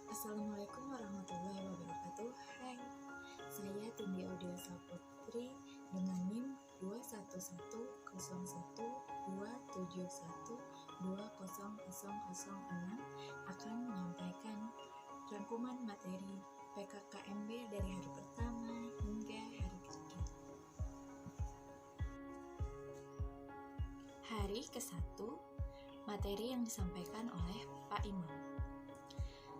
Assalamualaikum warahmatullahi wabarakatuh. Hai, saya Tindi Audia Saputri dengan NIM 2110127120006 akan menyampaikan rangkuman materi PKKMB dari hari pertama hingga hari ketiga. Hari ke-1, materi yang disampaikan oleh Pak Imam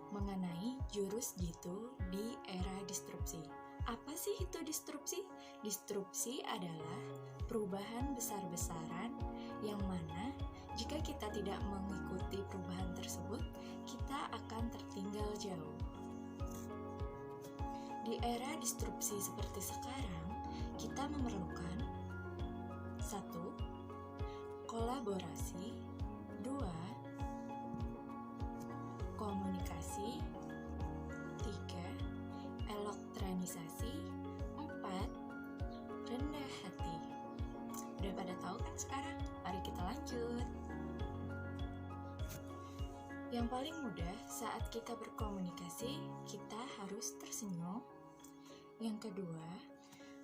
mengenai jurus jitu di era disrupsi. Apa sih itu disrupsi? Disrupsi adalah perubahan besar-besaran yang mana jika kita tidak mengikuti perubahan tersebut, kita akan tertinggal jauh. Di era disrupsi seperti sekarang, kita memerlukan 1. Kolaborasi, 2. Komunikasi, 3. Elektronisasi, 4. Rendah hati. Udah pada tahu kan sekarang? Mari kita lanjut. Yang paling mudah saat kita berkomunikasi, kita harus tersenyum. Yang kedua,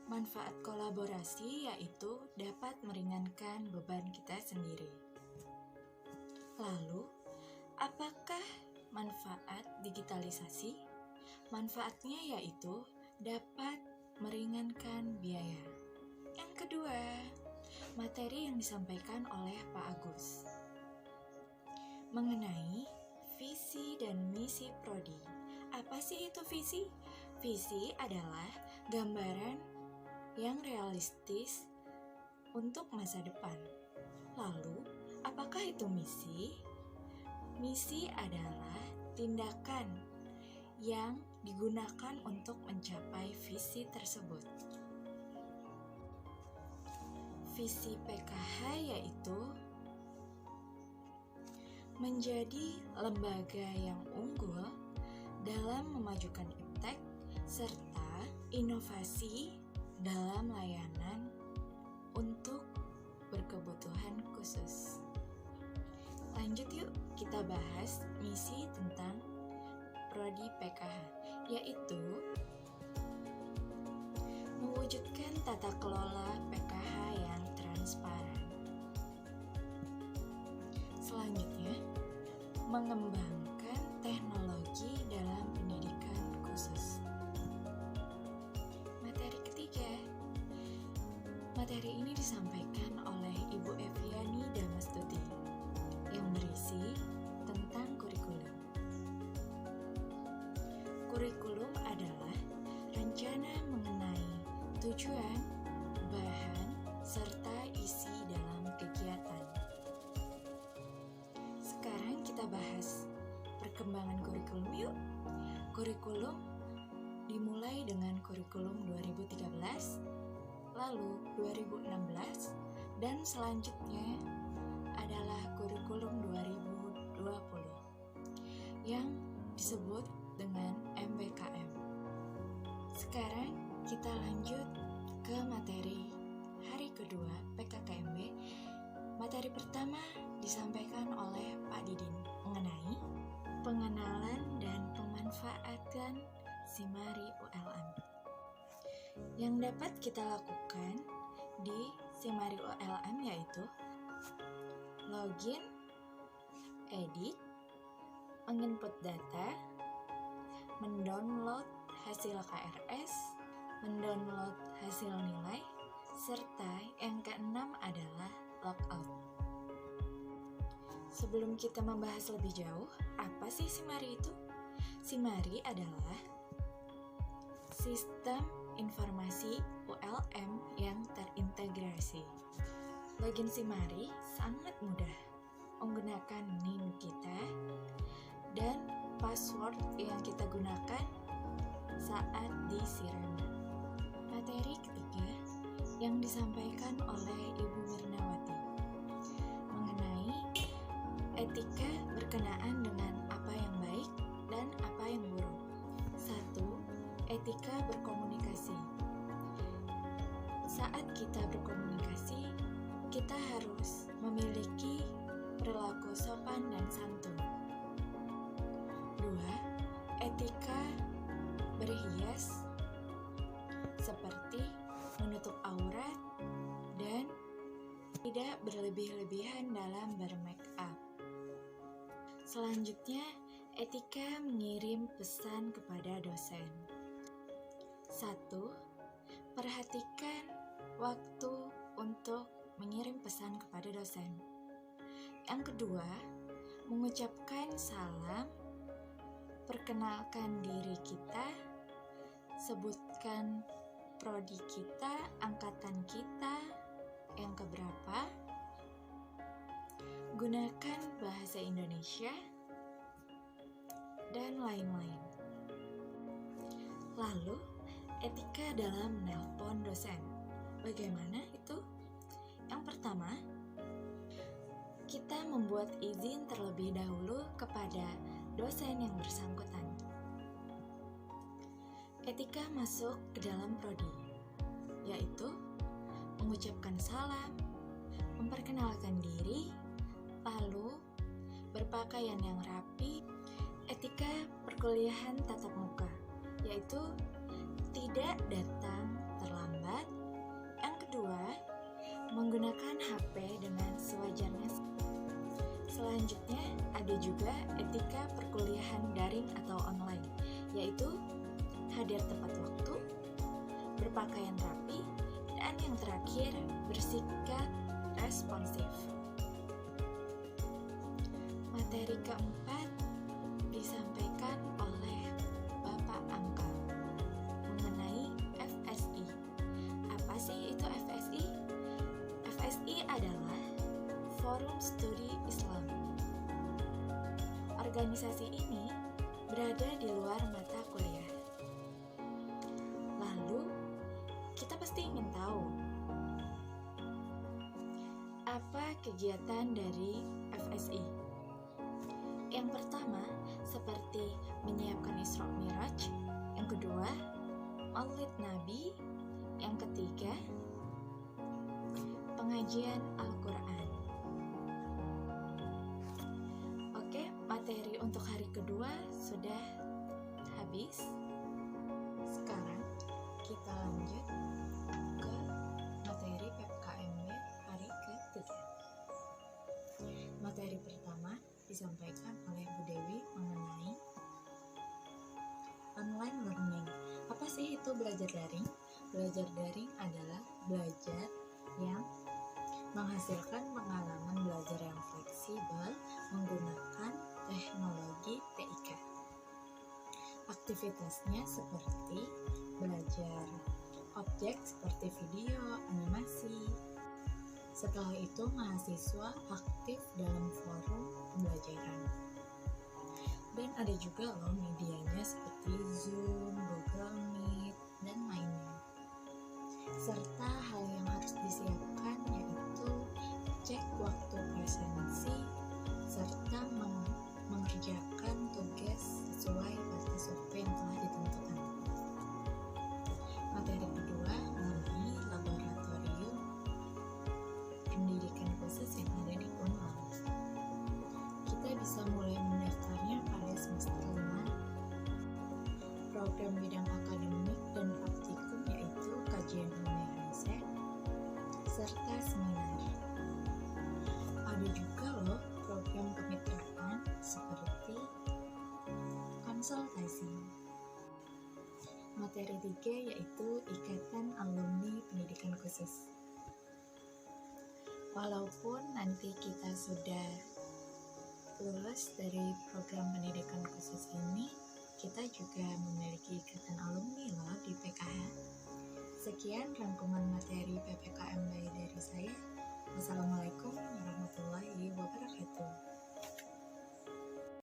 manfaat kolaborasi yaitu dapat meringankan beban kita sendiri. Lalu, apakah manfaat digitalisasi? Manfaatnya yaitu dapat meringankan biaya. Yang kedua, materi yang disampaikan oleh Pak Agus mengenai visi dan misi prodi. Apa sih itu visi? Visi adalah gambaran yang realistis untuk masa depan. Lalu, apakah itu misi? Misi adalah tindakan yang digunakan untuk mencapai visi tersebut. Visi PKH yaitu menjadi lembaga yang unggul dalam memajukan iptek serta inovasi dalam layanan untuk berkebutuhan khusus. Lanjut yuk, kita bahas misi tentang prodi PKH, yaitu mewujudkan tata kelola PKH yang transparan. Selanjutnya, mengembangkan teknologi dalam pendidikan khusus. Materi ketiga, materi ini disampaikan oleh Ibu Eviani Damastuti yang berisi tentang kurikulum. Kurikulum adalah rencana mengenai tujuan, bahan, serta isi dalam kegiatan. Sekarang kita bahas perkembangan kurikulum yuk. Kurikulum dimulai dengan kurikulum 2013, lalu 2016, dan selanjutnya adalah kurikulum 2020 yang disebut dengan MBKM. Sekarang kita lanjut ke materi hari kedua PKKMB. Materi pertama disampaikan oleh Pak Didin mengenai pengenalan dan pemanfaatan Simari ULM. Yang dapat kita lakukan di Simari ULM yaitu login, edit, menginput data, mendownload hasil KRS, mendownload hasil nilai, serta yang keenam adalah logout. Sebelum kita membahas lebih jauh, apa sih Simari itu? Simari adalah sistem informasi ULM yang terintegrasi. Login Simari sangat mudah, menggunakan NIM kita dan password yang kita gunakan saat disirama. Materi ketiga yang disampaikan oleh Ibu Mirnawati mengenai etika berkenaan dengan apa yang baik dan apa yang buruk. 1. Etika berkomunikasi. Saat kita berkomunikasi, kita harus memiliki perilaku sopan dan santun. 2. etika berhias seperti menutup aurat dan tidak berlebih-lebihan dalam bermake up. Selanjutnya, etika mengirim pesan kepada dosen. 1. Perhatikan waktu untuk mengirim pesan kepada dosen. Yang kedua, mengucapkan salam, perkenalkan diri kita, sebutkan prodi kita, angkatan kita, yang keberapa, gunakan bahasa Indonesia, dan lain-lain. Lalu, etika dalam menelpon dosen. Bagaimana itu? Yang pertama, kita membuat izin terlebih dahulu kepada dosen yang bersangkutan. Etika masuk ke dalam prodi, yaitu mengucapkan salam, memperkenalkan diri, lalu berpakaian yang rapi. Etika perkuliahan tatap muka, yaitu tidak datang terlambat. Yang kedua, menggunakan HP dengan sewajarnya. Selanjutnya, ada juga etika perkuliahan daring atau online, yaitu hadir tepat waktu, berpakaian rapi, dan yang terakhir, bersikap responsif. Materi keempat disampaikan oleh Bapak Angka mengenai FSI. Apa sih itu FSI? FSI adalah Forum Studi Islam. Organisasi ini berada di luar mata kuliah. Lalu, kita pasti ingin tahu apa kegiatan dari FSI. Yang pertama, seperti menyiapkan Isra Miraj. Yang kedua, Maulid Nabi. Yang ketiga, pengajian Al-Quran. Oke, materi untuk hari kedua sudah habis. Sekarang kita lanjut ke materi PPKMB hari ketiga. Materi pertama disampaikan oleh Bu Dewi mengenai online learning. Apa sih itu belajar daring? Belajar daring adalah belajar yang menghasilkan pengalaman belajar yang fleksibel menggunakan teknologi TIK. Aktivitasnya seperti belajar objek seperti video, animasi. Setelah itu, mahasiswa aktif dalam forum pembelajaran. Dan ada juga loh medianya seperti Zoom, Google Meet, dan lainnya. Serta hal yang harus disiapkan yaitu cek waktu presensi, serta mengerjakan tugas sesuai batas waktu yang telah ditentukan. Materi kedua mengenai laboratorium pendidikan khusus yang ada di Unlam. Kita bisa mulai mendaftarnya pada semester 5. Program bidang akademik dan praktikum yaitu kajian ilmiah riset serta seminar. Ada juga loh program kemitraan seperti konsultasi. Materi 3 yaitu Ikatan Alumni Pendidikan Khusus. Walaupun nanti kita sudah lulus dari program pendidikan khusus ini, kita juga memiliki ikatan alumni loh di PKH. Sekian rangkuman materi PPKMB dari saya. Wassalamualaikum warahmatullahi wabarakatuh.